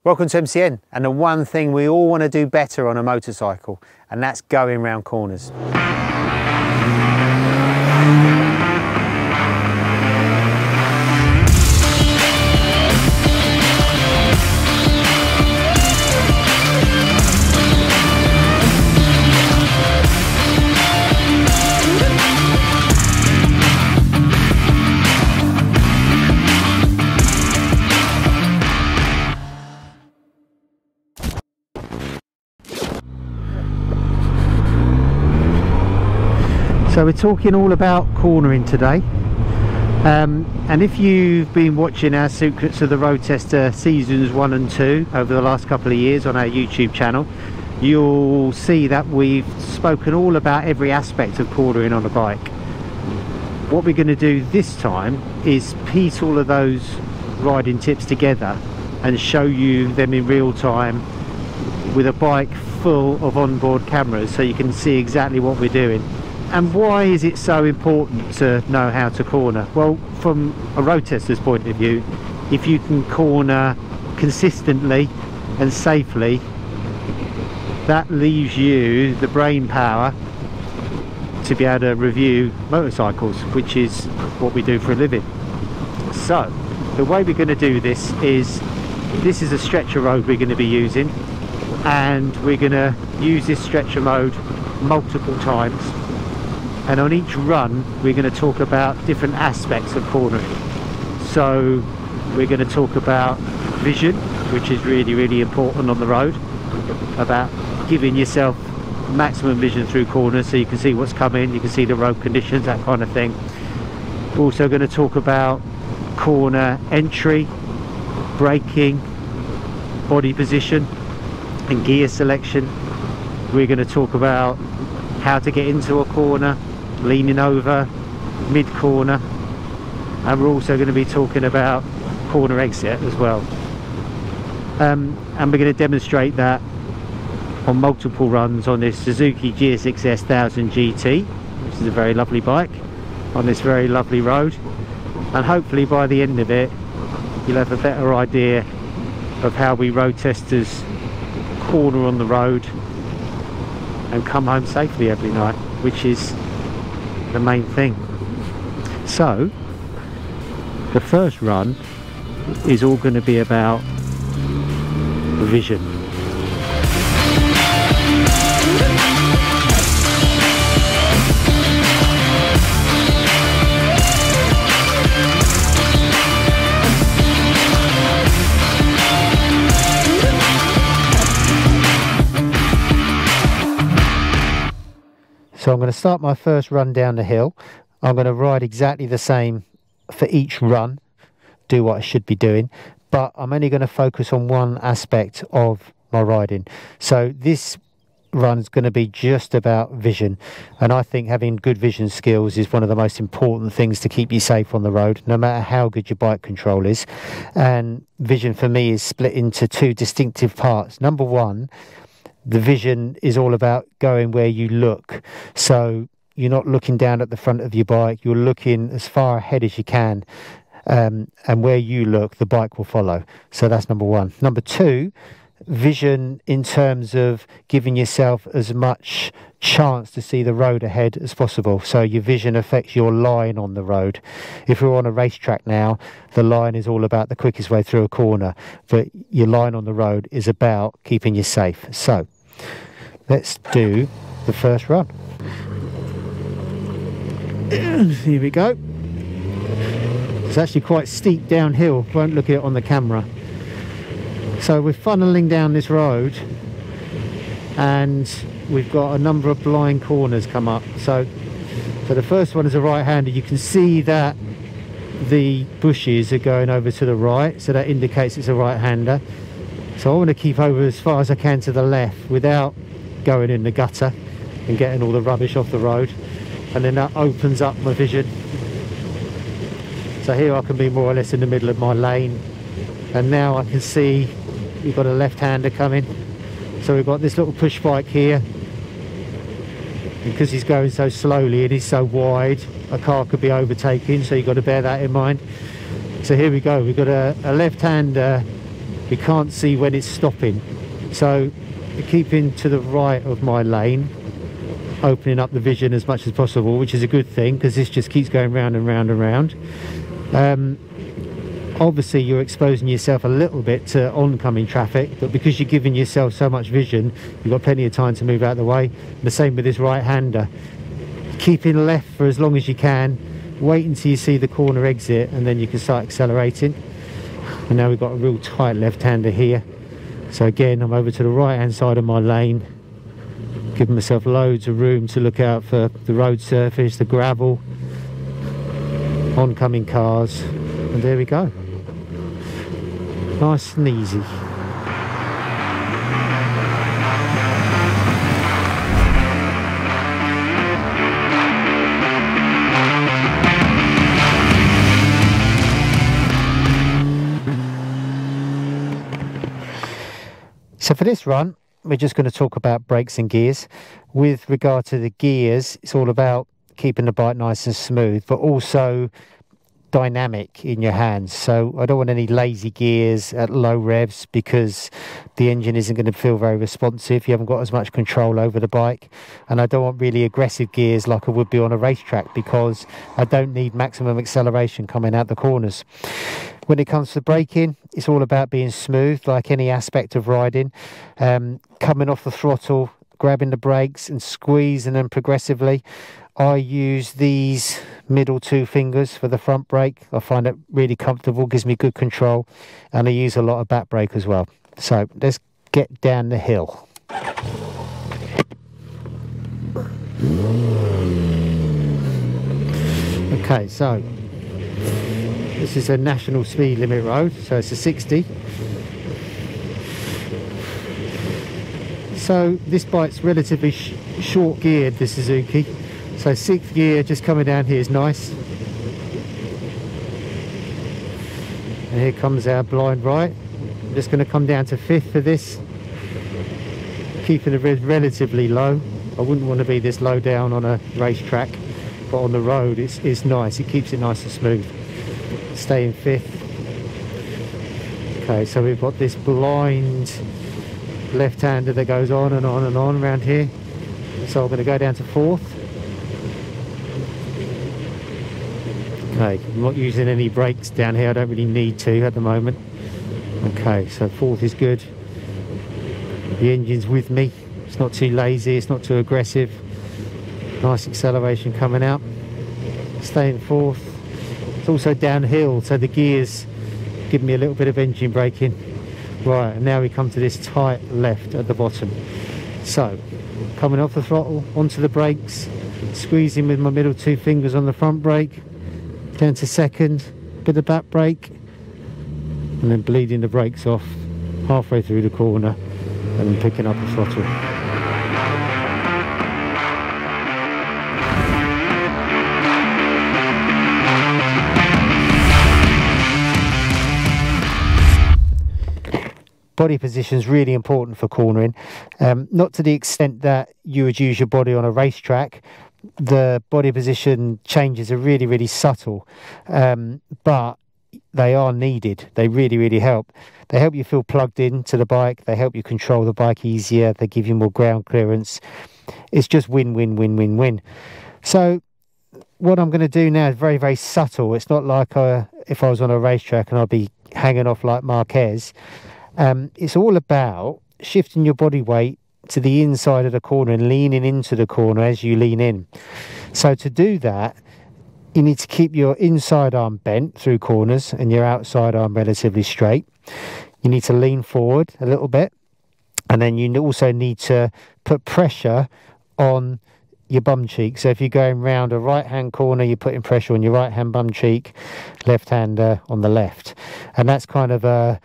Welcome to MCN, and the one thing we all want to do better on a motorcycle, and that's going round corners. So we're talking all about cornering today, and if you've been watching our Secrets of the Road Tester seasons 1 and 2 over the last couple of years on our YouTube channel, you'll see that we've spoken all about every aspect of cornering on a bike. What we're going to do this time is piece all of those riding tips together and show you them in real time with a bike full of onboard cameras, so you can see exactly what we're doing. And why is it so important to know how to corner? Well, from a road tester's point of view, if you can corner consistently and safely, that leaves you the brain power to be able to review motorcycles, which is what we do for a living. So the way we're going to do this is a stretcher road we're going to be using, and we're going to use this stretcher mode multiple times. And on each run we're going to talk about different aspects of cornering. So we're going to talk about vision, which is really important on the road, about giving yourself maximum vision through corners so you can see what's coming, you can see the road conditions, that kind of thing. We're also going to talk about corner entry, braking, body position and gear selection. We're going to talk about how to get into a corner, leaning over, mid-corner, and we're also going to be talking about corner exit as well. And we're going to demonstrate that on multiple runs on this Suzuki GSX-S 1000 GT, which is a very lovely bike on this very lovely road, and hopefully by the end of it you'll have a better idea of how we road testers corner on the road and come home safely every night, which is the main thing. So the first run is all going to be about vision. So I'm going to start my first run down the hill. I'm going to ride exactly the same for each run, do what I should be doing, but I'm only going to focus on one aspect of my riding. So this run is going to be just about vision, and I think having good vision skills is one of the most important things to keep you safe on the road, no matter how good your bike control is. And vision for me is split into two distinctive parts. Number one, the vision is all about going where you look. So you're not looking down at the front of your bike, you're looking as far ahead as you can, and where you look, the bike will follow. So that's number one. Number two, vision in terms of giving yourself as much chance to see the road ahead as possible. So your vision affects your line on the road. If we're on a racetrack now, the line is all about the quickest way through a corner, but your line on the road is about keeping you safe. So let's do the first run. Here we go. It's actually quite steep downhill, won't look at it on the camera. So we're funneling down this road and we've got a number of blind corners come up. So the first one is a right-hander. You can see that the bushes are going over to the right, so that indicates it's a right-hander. So I want to keep over as far as I can to the left without going in the gutter and getting all the rubbish off the road, and then that opens up my vision. So here I can be more or less in the middle of my lane, and now I can see we've got a left-hander coming. So we've got this little push bike here, because he's going so slowly and he's so wide, a car could be overtaken, so you've got to bear that in mind. So here we go, we've got a left-hander you can't see when it's stopping. So keeping to the right of my lane, opening up the vision as much as possible, which is a good thing because this just keeps going round and round and round. Obviously you're exposing yourself a little bit to oncoming traffic, but because you're giving yourself so much vision, you've got plenty of time to move out of the way. The same with this right-hander. Keeping left for as long as you can, wait until you see the corner exit, and then you can start accelerating. And now we've got a real tight left-hander here. So again, I'm over to the right-hand side of my lane, giving myself loads of room to look out for the road surface, the gravel, oncoming cars, and there we go. Nice and easy. So for this run, we're just going to talk about brakes and gears. With regard to the gears, it's all about keeping the bike nice and smooth, but also dynamic in your hands. So I don't want any lazy gears at low revs because the engine isn't going to feel very responsive. You haven't got as much control over the bike. And I don't want really aggressive gears like I would be on a racetrack because I don't need maximum acceleration coming out the corners. When it comes to braking, it's all about being smooth, like any aspect of riding. Coming off the throttle, grabbing the brakes and squeezing them progressively. I use these middle two fingers for the front brake. I find it really comfortable, gives me good control, and I use a lot of back brake as well. So let's get down the hill. Okay, so this is a national speed limit road, so it's a 60. So this bike's relatively short geared, the Suzuki. So 6th gear just coming down here is nice. And here comes our blind right. I'm just going to come down to 5th for this. Keeping it relatively low. I wouldn't want to be this low down on a racetrack, but on the road it's nice. It keeps it nice and smooth. Stay in 5th. Okay, so we've got this blind left-hander that goes on and on and on around here. So I'm going to go down to 4th. Okay, I'm not using any brakes down here. I don't really need to at the moment. Okay, so 4th is good. The engine's with me. It's not too lazy, it's not too aggressive. Nice acceleration coming out. Stay in 4th. It's also downhill, so the gears give me a little bit of engine braking. Right, and now we come to this tight left at the bottom. So, coming off the throttle, onto the brakes, squeezing with my middle two fingers on the front brake, down to 2nd, bit of back brake, and then bleeding the brakes off halfway through the corner, and then picking up the throttle. Body position is really important for cornering, not to the extent that you would use your body on a racetrack. The body position changes are really, really subtle, but they are needed. They really, really help. They help you feel plugged in to the bike. They help you control the bike easier. They give you more ground clearance. It's just win, win, win, win, win. So what I'm going to do now is very, very subtle. It's not like if I was on a racetrack and I'd be hanging off like Marquez. It's all about shifting your body weight to the inside of the corner and leaning into the corner as you lean in. So to do that, you need to keep your inside arm bent through corners and your outside arm relatively straight. You need to lean forward a little bit, and then you also need to put pressure on your bum cheek. So if you're going round a right hand corner, you're putting pressure on your right hand bum cheek, left hander on the left, and that's kind of a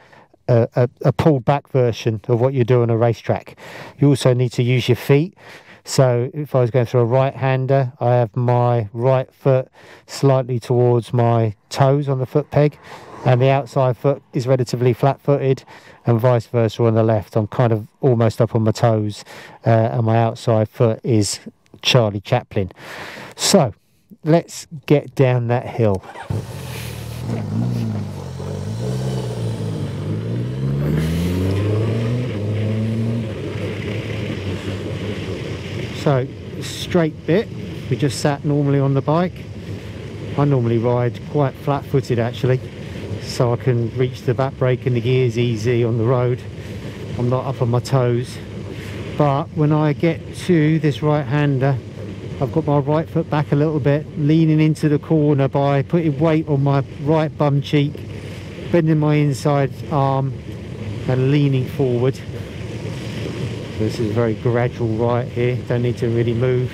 pulled back version of what you do on a racetrack. You also need to use your feet. So if I was going through a right hander, I have my right foot slightly towards my toes on the foot peg, and the outside foot is relatively flat footed, and vice versa on the left. I'm kind of almost up on my toes, and my outside foot is Charlie Chaplin. So let's get down that hill. So straight bit, we just sat normally on the bike. I normally ride quite flat-footed actually, so I can reach the back brake and the gears easy on the road. I'm not up on my toes. But when I get to this right-hander, I've got my right foot back a little bit, leaning into the corner by putting weight on my right bum cheek, bending my inside arm and leaning forward. This is a very gradual right here, don't need to really move.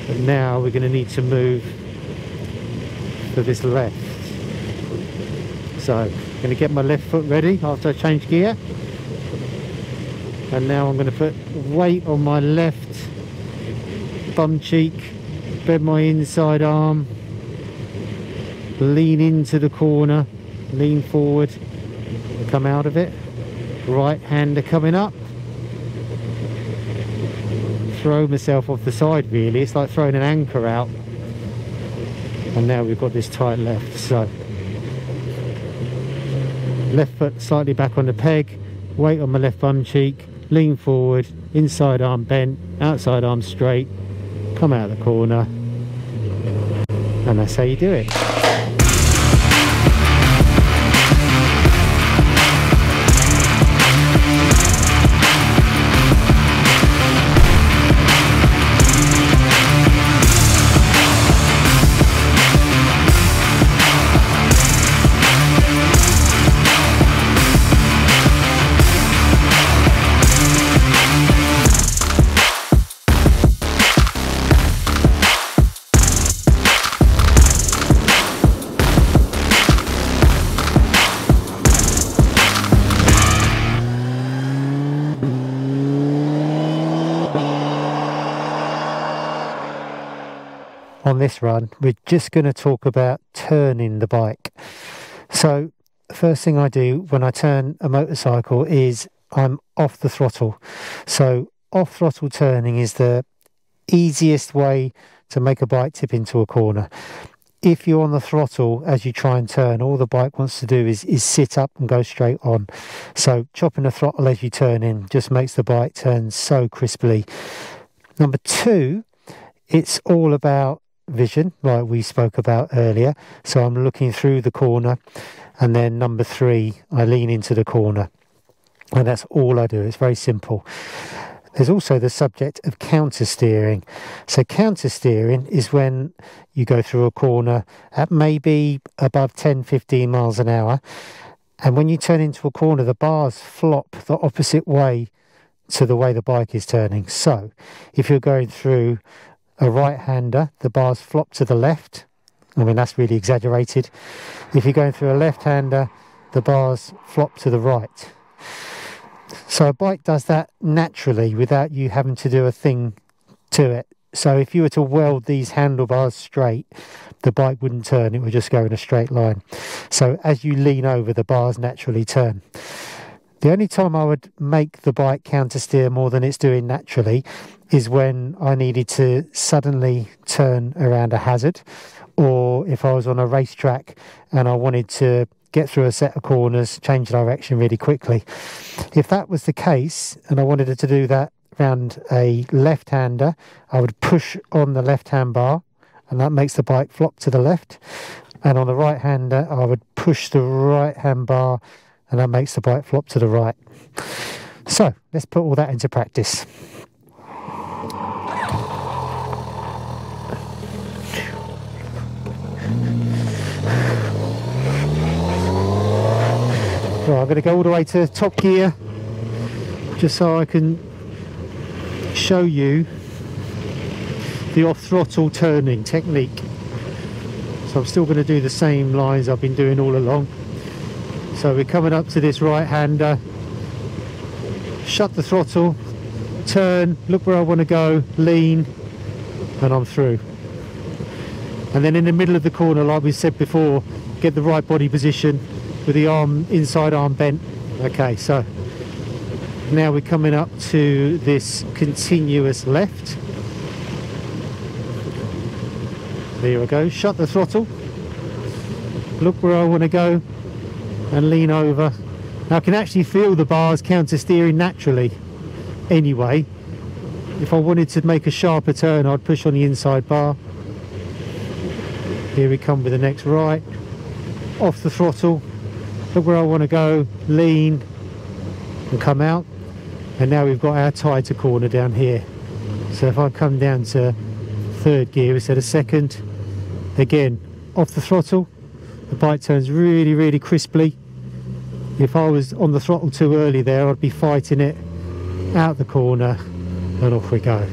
But now we're going to need to move to this left. So I'm going to get my left foot ready after I change gear. And now I'm going to put weight on my left bum cheek, bend my inside arm, lean into the corner, lean forward, come out of it. Right hander coming up. Throw myself off the side really, it's like throwing an anchor out. And now we've got this tight left, so left foot slightly back on the peg, weight on my left bum cheek, lean forward, inside arm bent, outside arm straight, come out of the corner, and that's how you do it. On this run, we're just going to talk about turning the bike. So first thing I do when I turn a motorcycle is I'm off the throttle. So off throttle turning is the easiest way to make a bike tip into a corner. If you're on the throttle as you try and turn, all the bike wants to do is sit up and go straight on. So chopping the throttle as you turn in just makes the bike turn so crisply. Number two, it's all about vision, like we spoke about earlier. So I'm looking through the corner, and then number three, I lean into the corner, and that's all I do. It's very simple. There's also the subject of counter steering. So counter steering is when you go through a corner at maybe above 10-15 miles an hour, and when you turn into a corner, the bars flop the opposite way to the way the bike is turning. So if you're going through a right-hander, the bars flop to the left. I mean, that's really exaggerated. If you're going through a left-hander, the bars flop to the right. So a bike does that naturally without you having to do a thing to it. So if you were to weld these handlebars straight, the bike wouldn't turn, it would just go in a straight line. So as you lean over, the bars naturally turn. The only time I would make the bike counter steer more than it's doing naturally is when I needed to suddenly turn around a hazard, or if I was on a racetrack and I wanted to get through a set of corners, change direction really quickly. If that was the case and I wanted to do that around a left-hander, I would push on the left-hand bar and that makes the bike flop to the left. And on the right-hander, I would push the right-hand bar and that makes the bike flop to the right. So let's put all that into practice. Right, I'm going to go all the way to top gear just so I can show you the off throttle turning technique. So I'm still going to do the same lines I've been doing all along. So we're coming up to this right hander, shut the throttle, turn, look where I want to go, lean, and I'm through. And then in the middle of the corner, like we said before, get the right body position with the arm, inside arm bent. Okay, so now we're coming up to this continuous left. There we go, shut the throttle, look where I want to go and lean over. Now I can actually feel the bars counter steering naturally anyway, if I wanted to make a sharper turn, I'd push on the inside bar. Here we come with the next right, off the throttle, look where I want to go, lean and come out. And now we've got our tighter corner down here. So if I come down to third gear instead of second, again off the throttle, the bike turns really, really crisply. If I was on the throttle too early there, I'd be fighting it out the corner, and off we go.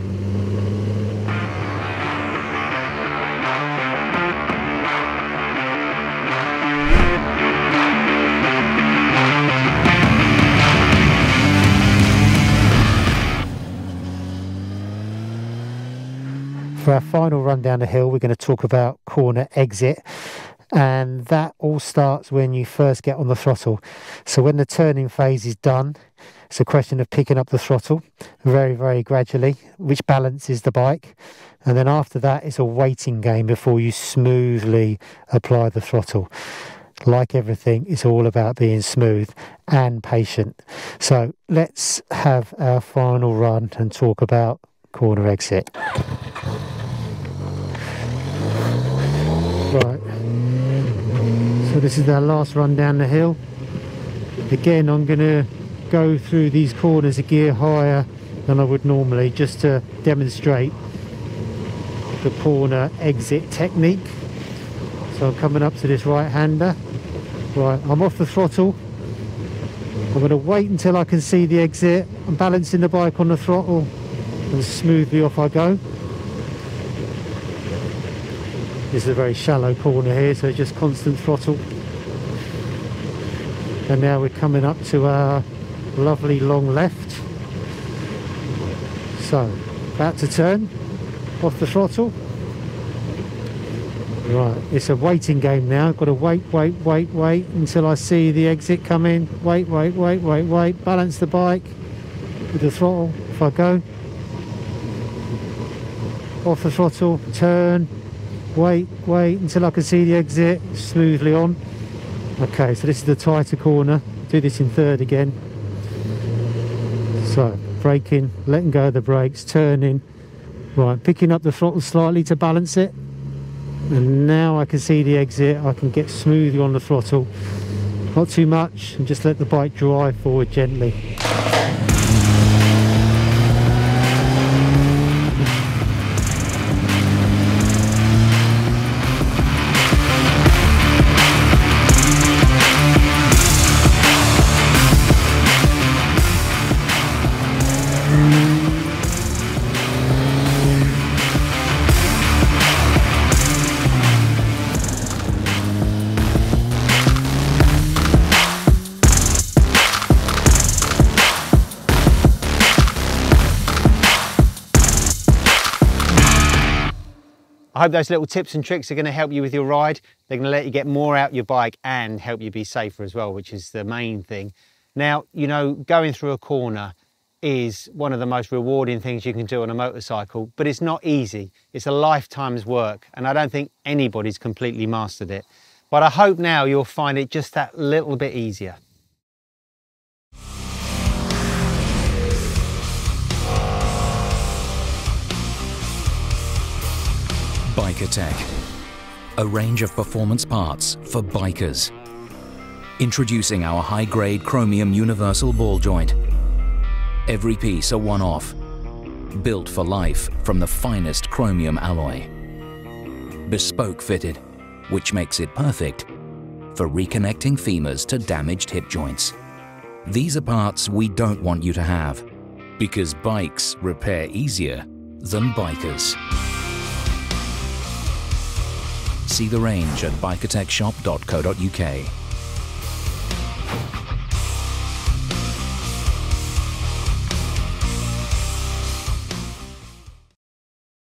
For our final run down the hill, we're going to talk about corner exit, and that all starts when you first get on the throttle. So when the turning phase is done, it's a question of picking up the throttle very, very gradually, which balances the bike. And then after that, it's a waiting game before you smoothly apply the throttle. Like everything, it's all about being smooth and patient. So let's have our final run and talk about corner exit. Right, so this is our last run down the hill. Again, I'm going to go through these corners a gear higher than I would normally, just to demonstrate the corner exit technique. So I'm coming up to this right-hander. Right, I'm off the throttle. I'm going to wait until I can see the exit. I'm balancing the bike on the throttle and smoothly off I go. This is a very shallow corner here, so just constant throttle. And now we're coming up to our lovely long left. So, about to turn, off the throttle. Right, it's a waiting game now. I've got to wait until I see the exit come in. Wait, balance the bike with the throttle. If I go, off the throttle, turn. Wait until I can see the exit, smoothly on. Okay, so this is the tighter corner. Do this in third again. So, braking, letting go of the brakes, turning. Right, picking up the throttle slightly to balance it. And now I can see the exit, I can get smoothly on the throttle. Not too much, and just let the bike drive forward gently. I hope those little tips and tricks are going to help you with your ride. They're going to let you get more out your bike and help you be safer as well, which is the main thing. Now, you know, going through a corner is one of the most rewarding things you can do on a motorcycle, but it's not easy. It's a lifetime's work, and I don't think anybody's completely mastered it. But I hope now you'll find it just that little bit easier. BikeRtech, a range of performance parts for bikers. Introducing our high-grade chromium universal ball joint. Every piece a one-off, built for life from the finest chromium alloy. Bespoke fitted, which makes it perfect for reconnecting femurs to damaged hip joints. These are parts we don't want you to have, because bikes repair easier than bikers. See the range at bikertechshop.co.uk.